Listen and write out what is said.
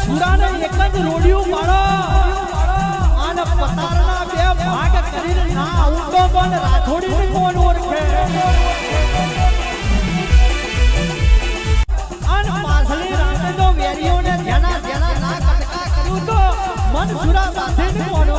સુરાને એક જ રોડિયું પાડો અને પતારના બે ભાગ કરીને ના આવું તો પણ રાઠોડીને કોણ ઓળખે અને પાછલી રાતે તો વેરીઓને ધ્યાના ના કટકા કર્યું તો મન સુરા બાંધીને કોણ